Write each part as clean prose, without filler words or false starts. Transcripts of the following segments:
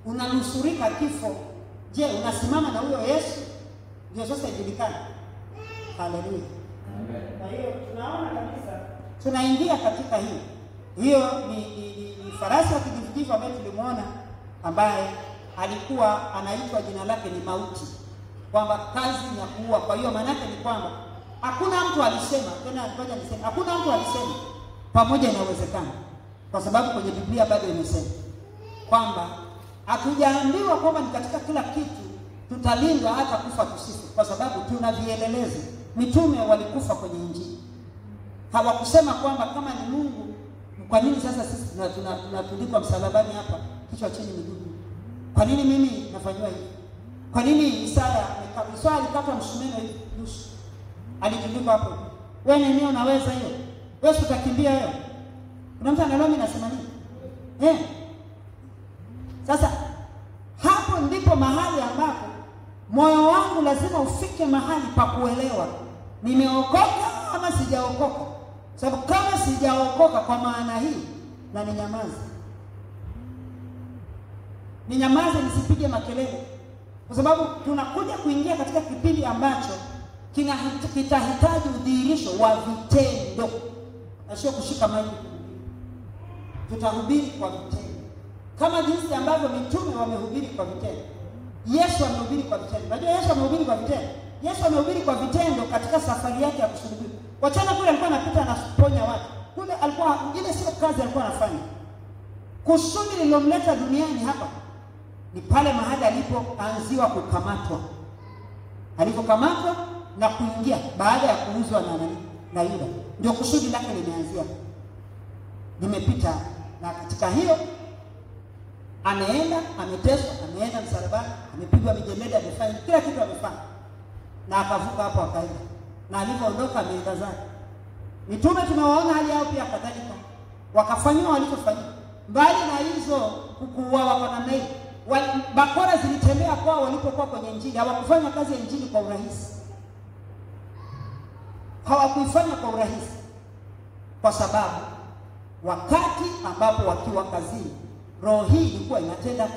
unanusurika kifo. Je, unasimama na huyo Yesu? Ndio sasa ijulikane. Haleluya. Amen. Kwa hiyo tunaona kabisa tunaingia katika hiyo ni farasi wa kijivujivu ambaye tulimuona, ambaye alikuwa anaitwa jina lake ni mauti, kwamba kazi ya kuua. Kwa hiyo maana yake ni kwamba hakuna mtu alisema tena, ngoja niseme, hakuna mtu alisema pamoja inawezekana, kwa sababu kwenye Biblia bado imesema kwamba hatujaambiwa kwamba ni katika kila kitu tutalindwa hata kufa tusife, kwa sababu tuna vielelezo. Mitume walikufa kwenye Injili. Hawakusema kwamba kama ni Mungu, kwa nini sasa sisi tunatundikwa msalabani hapa kichwa chini miguu? Kwa nini mimi nafanywa hivi? Kwa nini Isaya alikata msumeno hivi nusu? Alitundikwa hapo. Wewe nini unaweza hiyo? Wewe utakimbia wewe. Kuna mtu analomi nasema nini? Sasa hapo ndipo mahali ambapo moyo wangu lazima ufike mahali pa kuelewa nimeokoka ama sijaokoka. Sababu kama sijaokoka kwa maana hii, na ninyamaze nisipige makelele, kwa sababu tunakuja kuingia katika kipindi ambacho kitahitaji udhihirisho wa vitendo na sio kushika maiki. Tutahubiri kwa vitendo kama jinsi ambavyo mitume wamehubiri kwa vitendo. Yesu amehubiri kwa vitendo. Unajua Yesu amehubiri kwa vitendo. Yesu amehubiri kwa vitendo katika safari yake ya kusulubiwa. Wachana kule alikuwa anapita na kuponya watu. Kule alikuwa ile sio kazi alikuwa anafanya. Kusudi lililomleta duniani hapa ni pale mahali alipoanziwa kukamatwa. Alipokamatwa na kuingia baada ya kuuzwa na Yuda. Ndio kusudi lake limeanzia. Nimepita na katika hiyo ameenda, ameteswa, ameenda msalabani, amepigwa mijeledi, amefanya kila kitu amefanya. Na akavuka hapo akaenda. Na alipoondoka ameenda zake. Mitume tumewaona hali yao pia kadhalika. Wakafanywa walichofanywa. Mbali na hizo kuuawa kwa namna hiyo, bakora zilitembea kwao walipokuwa kwenye Injili. Hawakufanya kazi ya Injili kwa urahisi. Hawakuifanya kwa urahisi. Kwa sababu wakati ambapo wakiwa kazini, roho hii ilikuwa inatenda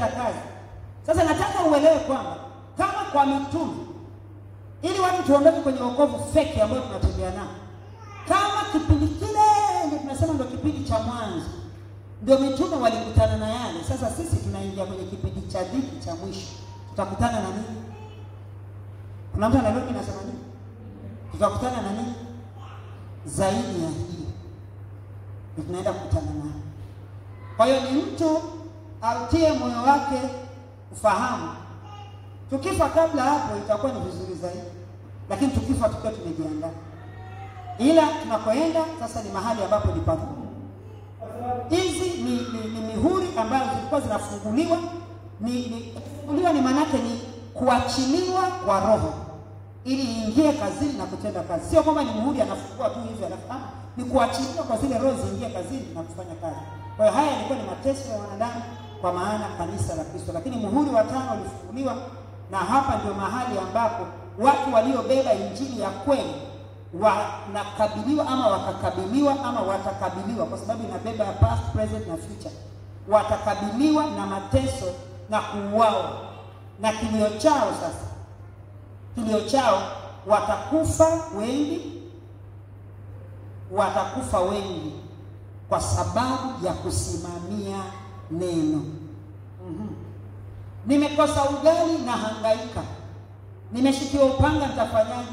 kazi. Sasa nataka uelewe kwamba kama kwa mitume, ili watu tuondoke kwenye wokovu feki ambao tunatembea nao, kama kipindi kile ndio tunasema ndio kipindi cha mwanzo, ndio mitume walikutana na yale. Sasa sisi tunaingia kwenye kipindi cha dhiki cha mwisho. Tutakutana na nini? Kuna mtu analogi nasema nini? Tutakutana na nini zaidi ya hii? Tunaenda kukutana naye. Kwa hiyo ni mtu autie moyo wake ufahamu. Tukifa kabla hapo itakuwa ni vizuri zaidi. Lakini tukifa tukiwa tumejiandaa. Ila tunakoenda sasa ni mahali ambapo ni pagumu. Kwa sababu hizi ni mihuri ambazo zilikuwa zinafunguliwa. Kufunguliwa ni maana yake ni kuachiliwa kwa roho ili iingie kazini na kutenda kazi. Sio kwamba ni muhuri anafungua tu hivi anafanya. Ni kuachiliwa kwa zile roho ziingie kazini na kufanya kazi. Kwa hiyo haya ilikuwa ni mateso ya wanadamu kwa maana kanisa la Kristo. Lakini muhuri wa 5 ulifunguliwa, na hapa ndio mahali ambapo watu waliobeba injili ya kweli wanakabiliwa ama wakakabiliwa ama watakabiliwa, kwa sababu inabeba ya past, present na future. Watakabiliwa na mateso na kuuawa. Na kilio chao watakufa wengi kwa sababu ya kusimamia neno. Nimekosa ugali na hangaika. Nimeshikiwa upanga nitafanyaje?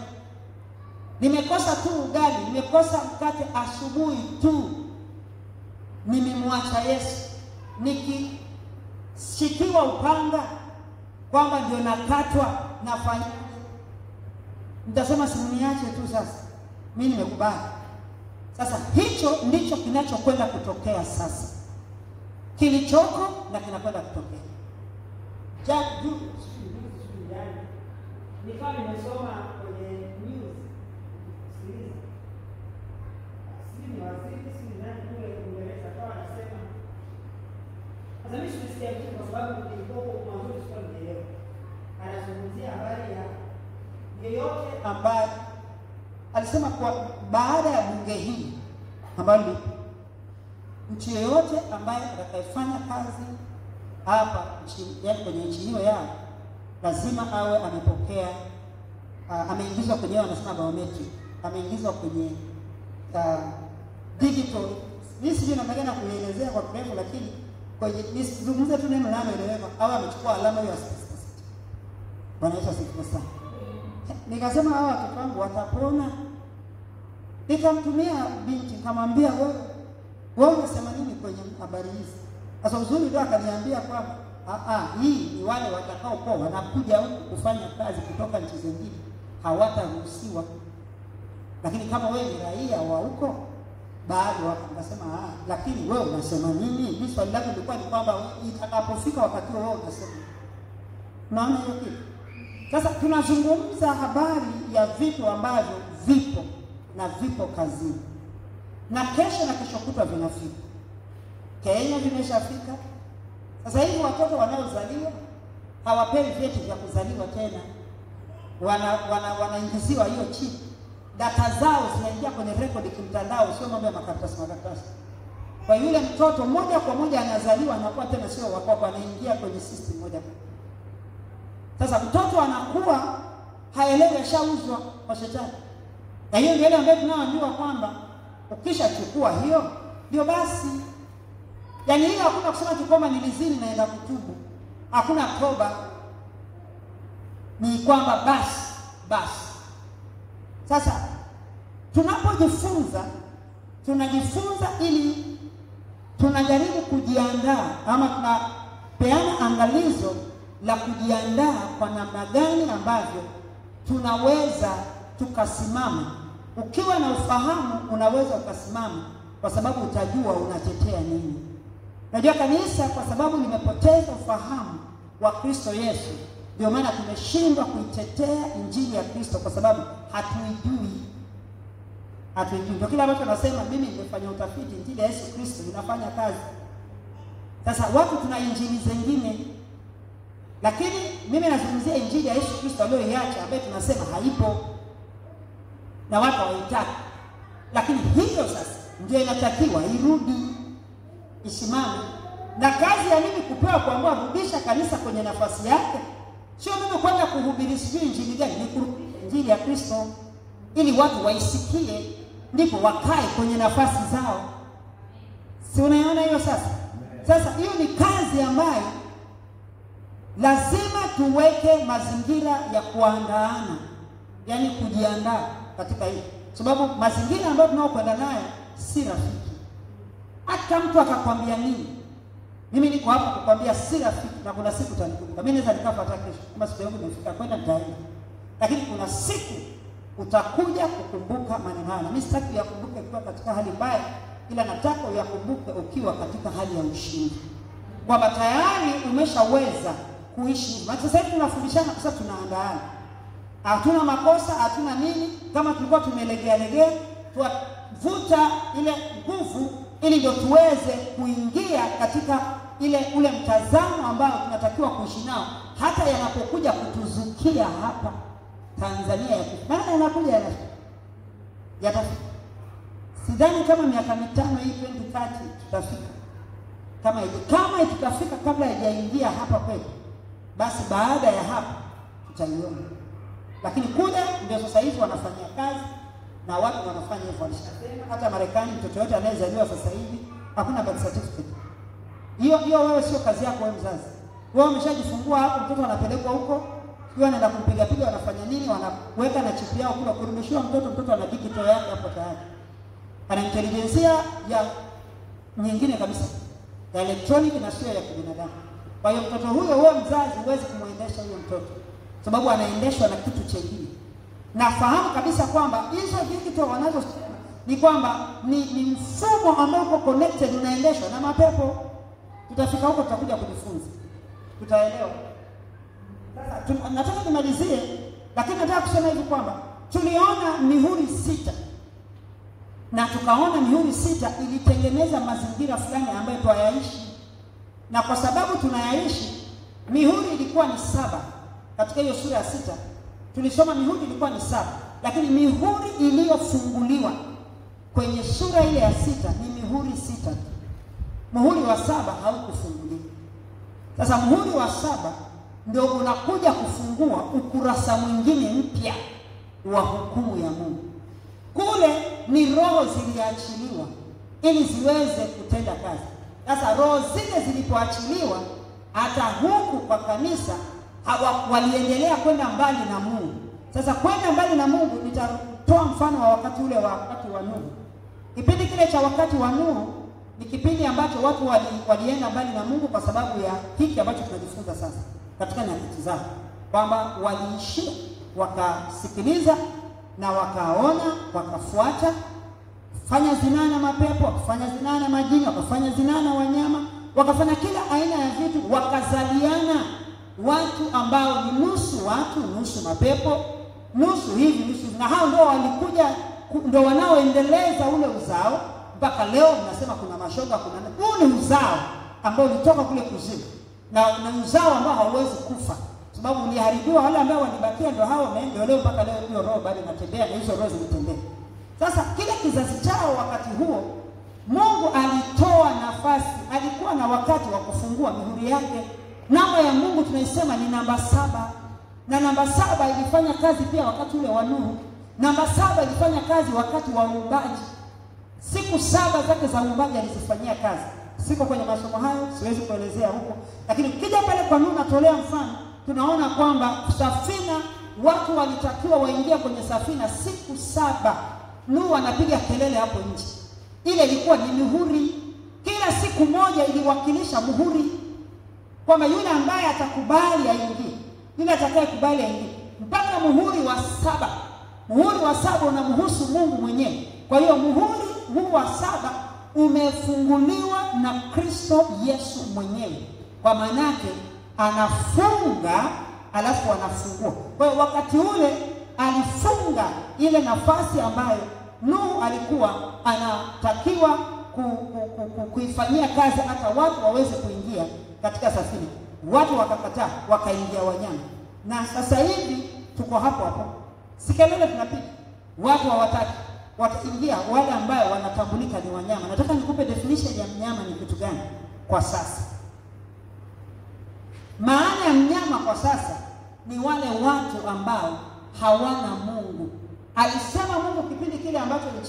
Nimekosa tu ugali, nimekosa mkate asubuhi tu. Nimemwacha Yesu. Nikishikiwa upanga kwamba ndio nakatwa nafanya. Nitasema simniache tu sasa. Mimi nimekubali. Sasa hicho ndicho kinachokwenda kutokea sasa. Kilichoko na kinakwenda kutokea. Jack Jude nilikuwa nimesoma kwenye news series. Sisi waziri nani kule Uingereza kwa anasema. Sasa mimi sisikia kitu kwa sababu nilikuwa mwanzo sikuwa nielewa. Anazungumzia habari ya yeyote ambaye alisema kwa baada ya bunge hili ambalo mtu yeyote ambaye atakayefanya kazi hapa yaani kwenye nchi hiyo yao lazima awe amepokea ameingizwa kwenye wanasema biometric, ameingizwa kwenye digital. Mimi sijui namna gani kuelezea kwa kirefu, lakini kwenye nisizungumze tu neno linaloeleweka, au amechukua alama hiyo ya certificate. Bwana Yesu asifiwe sana. Nikasema hawa watoto wangu watapona. Nikamtumia binti nikamwambia wewe unasema nini kwenye habari hizi? Sasa uzuri ndio akaniambia kwamba hii ni wale watakao kwa wanakuja huku kufanya kazi kutoka nchi zingine hawataruhusiwa. Lakini kama wewe ni raia wa huko bado wakasema lakini wewe unasema nini? Mimi swali langu lilikuwa ni kwamba itakapofika wakati wao utasema. Naona hiyo kitu. Sasa tunazungumza habari ya vitu ambavyo vipo na vipo kazini. Na kesho na kesho kutwa vinafika. Kenya vimeshafika. Sasa hivi watoto wanaozaliwa hawapewi vyeti vya kuzaliwa tena. Wanaingiziwa hiyo chip. Data zao zinaingia kwenye record kimtandao, sio mambo ya makaratasi. Kwa yule mtoto moja kwa moja anazaliwa anakuwa tena sio wako, anaingia kwenye system moja kwa. Sasa mtoto anakuwa haelewi ashauzwa kwa shetani. Na hiyo ndio ile ambayo tunaambiwa kwamba ukishachukua hiyo ndio basi. Yaani hiyo hakuna kusema kwamba nilizini naenda kutubu. Hakuna toba. Ni kwamba basi. Sasa tunapojifunza tunajifunza ili tunajaribu kujiandaa ama tunapeana angalizo la kujiandaa kwa namna gani ambavyo tunaweza tukasimama. Ukiwa na ufahamu unaweza ukasimama kwa sababu utajua unatetea nini. Najua kanisa kwa sababu limepoteza ufahamu wa Kristo Yesu, ndio maana tumeshindwa kuitetea injili ya Kristo kwa sababu hatuijui. Ndio kila mtu anasema mimi nimefanya utafiti, injili ya Yesu Kristo inafanya kazi. Sasa watu tuna injili zingine, lakini mimi nazungumzia injili ya Yesu Kristo aliyoiacha ambayo tunasema haipo na watu hawaitaki. Lakini hiyo sasa ndio inatakiwa irudi, isimame. Na kazi ya mimi kupewa kuamua rudisha kanisa kwenye nafasi yake, sio mimi kwenda kuhubiri sijui injili gani, ni kurudisha injili ya Kristo ili watu waisikie, ndipo wakae kwenye nafasi zao. Si unaona hiyo sasa? Sasa hiyo ni kazi ambayo lazima tuweke mazingira ya kuandaana, yaani kujiandaa katika hiyo. Sababu mazingira ambayo tunaokwenda nayo si rafiki. Hata mtu akakwambia nini, mimi niko hapa kukwambia si rafiki, na kuna siku utanikumbuka. Mimi naweza nikafa hata kesho kama siku yangu imefika kwenda nitaenda. Lakini kuna siku utakuja kukumbuka maneno haya. Mimi sitaki uyakumbuke ukiwa katika hali mbaya, ila nataka uyakumbuke ukiwa katika hali ya ushindi. Kwamba tayari umeshaweza kuishi. Maana sasa hivi tunafundishana kwa sababu tunaandaana. Hatuna makosa, hatuna nini, kama tulikuwa tumelegea, tuvuta ile nguvu ili ndio tuweze kuingia katika ule mtazamo ambao tunatakiwa kuishi nao hata yanapokuja kutuzukia hapa Tanzania ya maana yanakuja yatafika. Sidhani kama miaka 5 hii 2030 tutafika. Kama itafika kabla haijaingia hapa kwetu, basi baada ya hapa tutaiona. Lakini kule ndio sasa hivi wanafanyia kazi na watu wanafanya hivyo walishasema. Hata Marekani mtoto yote anayezaliwa sasa hivi hakuna birth certificate. Hiyo wewe sio kazi yako wewe mzazi. Wewe umeshajifungua hapo, mtoto anapelekwa huko, yeye anaenda kumpiga wanafanya nini, wanaweka na chip yao kule kurudishiwa mtoto ana digital yake hapo tayari. Ana intelligence ya nyingine kabisa, ya electronic na sio ya kibinadamu. Kwa hiyo mtoto huyo wewe mzazi huwezi kumuendesha huyo mtoto, sababu anaendeshwa na kitu chengine. Nafahamu kabisa kwamba hizo digital wanazosema ni kwamba ni mfumo ambao uko connected, unaendeshwa na mapepo. Tutafika huko, tutakuja kujifunza, tutaelewa. Sasa nataka nimalizie, lakini nataka kusema hivi kwamba tuliona mihuri 6 na tukaona mihuri 6 ilitengeneza mazingira fulani ambayo tuyaishi, na kwa sababu tunayaishi, mihuri ilikuwa ni 7. Katika hiyo sura ya 6 tulisoma mihuri ilikuwa ni 7, lakini mihuri iliyofunguliwa kwenye sura ile ya 6 ni mihuri 6. muhuri wa 7 haukufunguliwa. Sasa muhuri wa 7 ndio unakuja kufungua ukurasa mwingine mpya wa hukumu ya Mungu. Kule ni roho ziliachiliwa ili ziweze kutenda kazi. Sasa roho zile zilipoachiliwa, hata huku kwa kanisa waliendelea kwenda mbali na Mungu. Sasa kwenda mbali na Mungu, nitatoa mfano wa wakati ule wa wakati wa Nuhu. Kipindi kile cha wakati wa Nuhu ni kipindi ambacho watu walienda mbali na Mungu kwa sababu ya hiki ambacho tunajifunza sasa katika nyakati zao, kwamba waliishia wakasikiliza na wakaona, wakafuata, fanya zinaa na mapepo, wakafanya zinaa na majini, wakafanya zinaa na wanyama, wakafanya kila aina ya vitu, wakazaliana watu ambao ni nusu watu, nusu mapepo, nusu hivi, nusu hivi. Na hao ndio walikuja, ndio wanaoendeleza ule uzao mpaka leo. Mnasema kuna mashoga, kuna huu ni uzao ambao ulitoka kule kuzimu, na uzao ambao hauwezi kufa, sababu uliharibiwa. Wale ambao walibakia ndio hao wameenda leo mpaka leo, hiyo roho bado inatembea na hizo roho zinatembea. Sasa kile kizazi chao wakati huo, Mungu alitoa nafasi, alikuwa na wakati wa kufungua mihuri yake. Namba ya Mungu tunaisema ni namba 7. Na namba 7 ilifanya kazi pia wakati ule wa Nuhu. Namba 7 ilifanya kazi wakati wa uumbaji. Siku 7 zake za uumbaji alizifanyia kazi. Siko kwenye masomo hayo, siwezi kuelezea huko. Lakini ukija pale kwa Nuhu, natolea mfano, tunaona kwamba safina, watu walitakiwa waingia kwenye safina siku 7. Nuhu anapiga kelele hapo nje. Ile ilikuwa ni mihuri. Kila siku moja iliwakilisha muhuri, kwamba yule ambaye atakubali aingie, yule atakayekubali aingie, mpaka muhuri wa 7. Muhuri wa 7 unamhusu Mungu mwenyewe. Kwa hiyo muhuri huu wa 7 umefunguliwa na Kristo Yesu mwenyewe. Kwa maana yake anafunga alafu anafungua. Kwa hiyo wakati ule alifunga ile nafasi ambayo Nuhu alikuwa anatakiwa kuifanyia kazi, hata watu waweze kuingia katika safina. Watu wakakataa, wakaingia wanyama. Na sasa hivi tuko hapo hapo, sikelele tunapiga, watu hawataki, wataingia wale ambao wanatambulika ni wanyama. Nataka nikupe definition ya mnyama ni kitu gani kwa sasa. Maana ya mnyama kwa sasa ni wale watu ambao hawana Mungu. Alisema Mungu kipindi kile ambacho ni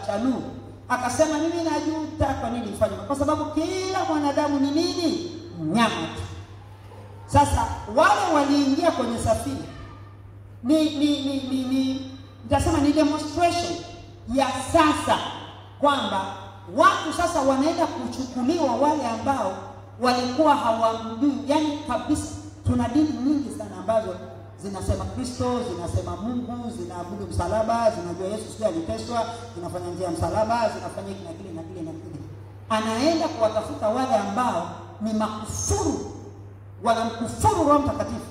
cha Nuhu, akasema mimi najuta kwa nini nifanye, kwa sababu kila mwanadamu ni nini? Mnyama tu. Sasa wale waliingia kwenye safina nitasema ni demonstration ya sasa, kwamba watu sasa wanaenda kuchukuliwa wale ambao walikuwa hawamjui. Yani kabisa, tuna dini nyingi sana ambazo zinasema Kristo, zinasema Mungu, zinaabudu msalaba, zinajua Yesu sio aliteswa, zinafanya njia ya msalaba, zinafanya hiki na kile na kile na kile. Anaenda kuwatafuta wale ambao ni makufuru, wanamkufuru Roho Mtakatifu,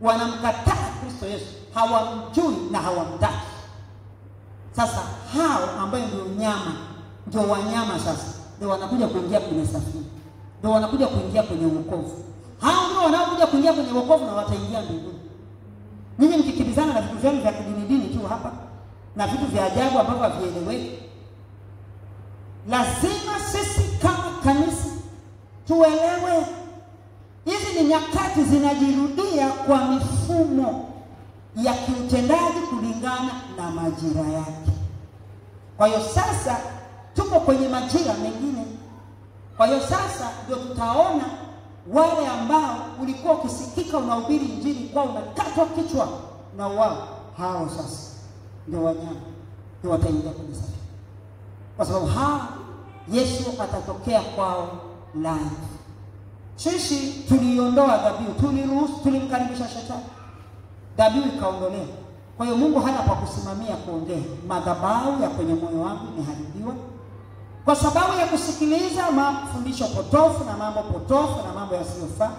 wanamkataa Kristo Yesu, hawamjui na hawamtaki. Sasa hao ambao ndio nyama, ndio wanyama, sasa ndio wanakuja kuingia kwenye safina, ndio wanakuja kuingia kwenye wokovu. Hao ndio wanaokuja kuingia kwenye wokovu na wataingia mbinguni. Ninyi mkikimbizana na vitu vyenu vya kidini tu hapa na vitu vya ajabu ambavyo havieleweki. Lazima sisi kama kanisa tuelewe hizi ni nyakati zinajirudia kwa mifumo ya kiutendaji kulingana na majira yake. Kwa hiyo sasa tuko kwenye majira mengine. Kwa hiyo sasa ndio tutaona wale ambao ulikuwa ukisikika unahubiri injili kwa unakatwa kichwa na wao, hao sasa ndio wanyama, ndio wataingia kwenye safina. Kwa sababu Yesu atatokea kwao live. Sisi tuliondoa dhabihu, tulimkaribisha shetani, dhabihu ikaondolewa. Kwa hiyo Mungu hana pa kusimamia kuongea. Madhabahu ya kwenye moyo wangu imeharibiwa kwa sababu ya kusikiliza mafundisho potofu na mambo potofu na mambo yasiyofaa.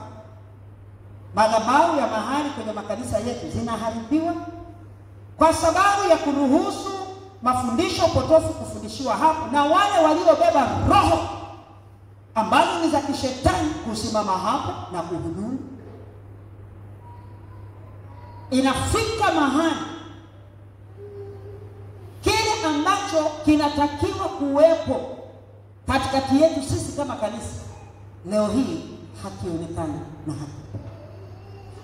Madhabahu ya mahali kwenye makanisa yetu zinaharibiwa kwa sababu ya kuruhusu mafundisho potofu kufundishiwa hapo, na wale waliobeba roho ambazo ni za kishetani kusimama hapo na kuhudumu. Inafika mahali kile ambacho kinatakiwa kuwepo katikati yetu sisi kama kanisa leo hii hakionekani na haki.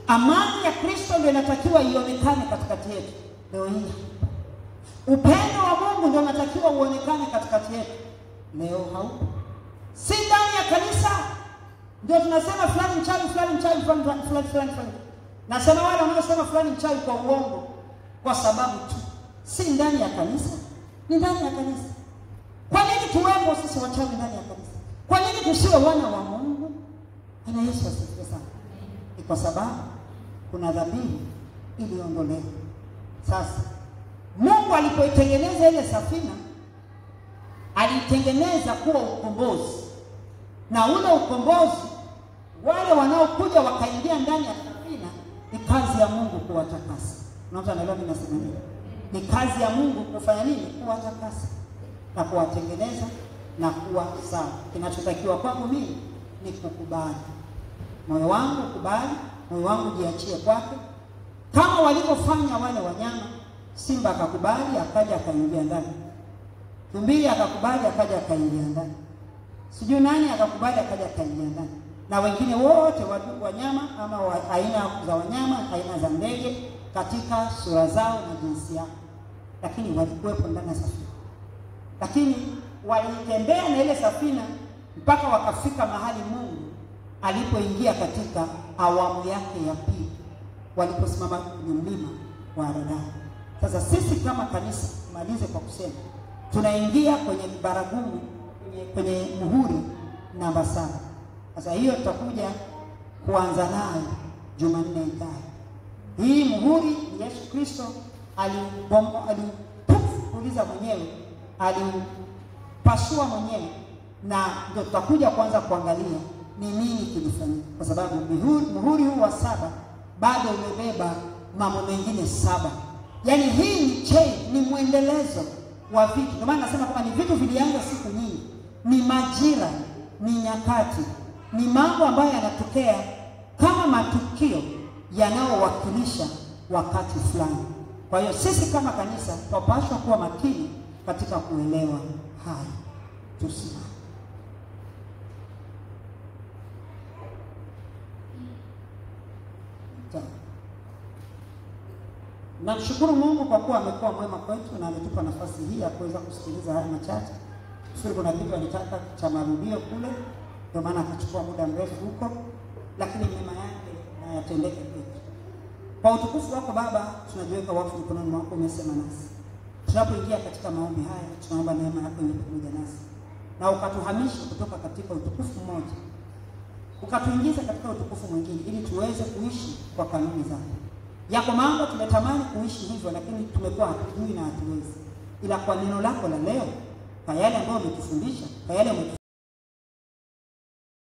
Amani ya Kristo ndio inatakiwa ionekane katikati yetu leo hii. Upendo wa Mungu ndio unatakiwa uonekane katikati yetu leo haupo. Si ndani ya kanisa ndio tunasema fulani mchawi, fulani mchawi, fulani. Nasema wale wanaosema fulani mchawi kwa uongo kwa sababu tu si ndani ya kanisa, ni ndani ya kanisa. Kwa nini tuwepo sisi wachawi ndani ya kanisa? Kwa nini tusiwe wana wa Mungu? Ana Yesu asifiwe sana. Ni kwa sababu kuna dhabihu iliondolewa. Sasa Mungu alipoitengeneza ile safina, alitengeneza kuwa ukombozi. Na ule ukombozi, wale wanaokuja wakaingia ndani ya safina, ni kazi ya Mungu kuwatakasa. Unaona anaelewa mimi nasema nini? Ni kazi ya Mungu kufanya nini? Kuwatakasa na kuwatengeneza na kuwa sawa. Kinachotakiwa kwangu mimi ni kukubali. Moyo wangu kubali, moyo wangu jiachie kwake. Kama walivyofanya wale wanyama, simba akakubali akaja akaingia ndani. Tumbili akakubali akaja akaingia ndani. Sijui nani akakubali akaja akaingia ndani. Na wengine wote wanyama ama aina za wanyama, aina za ndege katika sura zao na jinsi yao. Lakini walikuwepo ndani ya safina. Lakini walitembea na ile safina mpaka wakafika mahali Mungu alipoingia katika awamu yake ya pili, waliposimama kwenye mlima wa Ararat. Sasa sisi kama kanisa, malize kwa kusema, tunaingia kwenye baragumu, kwenye muhuri namba 7. Sasa hiyo tutakuja kuanza nayo Jumanne ijayo. Hii muhuri Yesu Kristo alipuliza mwenyewe, alipasua mwenyewe, na ndio tutakuja kuanza kuangalia ni nini kilifanyika, kwa sababu muhuri huu wa 7 bado umebeba mambo mengine 7. Yaani hii ni chain, ni mwendelezo wa vitu. Ndio maana nasema kwamba ni vitu vilianza siku nyingi, ni majira, ni nyakati, ni mambo ambayo yanatokea kama matukio yanayowakilisha wakati fulani. Kwa hiyo sisi kama kanisa tunapaswa kuwa makini katika kuelewa haya. Tusimame. Namshukuru Mungu kwa kuwa amekuwa mwema kwetu na ametupa nafasi hii ya kuweza kusikiliza haya machache. Sisi kuna kitu alitaka cha marudio kule, ndio maana akachukua muda mrefu huko, lakini mema yake na yatendeke kwetu. Kwa utukufu wako Baba, tunajiweka wakfu mkononi mwako, umesema nasi. Tunapoingia katika maombi haya, tunaomba neema yako iwe pamoja nasi. Na ukatuhamisha kutoka katika utukufu mmoja, ukatuingiza katika utukufu mwingine, ili tuweze kuishi kwa kanuni zako. Yako mambo tumetamani kuishi hivyo, lakini tumekuwa hatujui na hatuwezi. Ila kwa neno lako la leo, kwa yale ambayo umetufundisha, kwa yale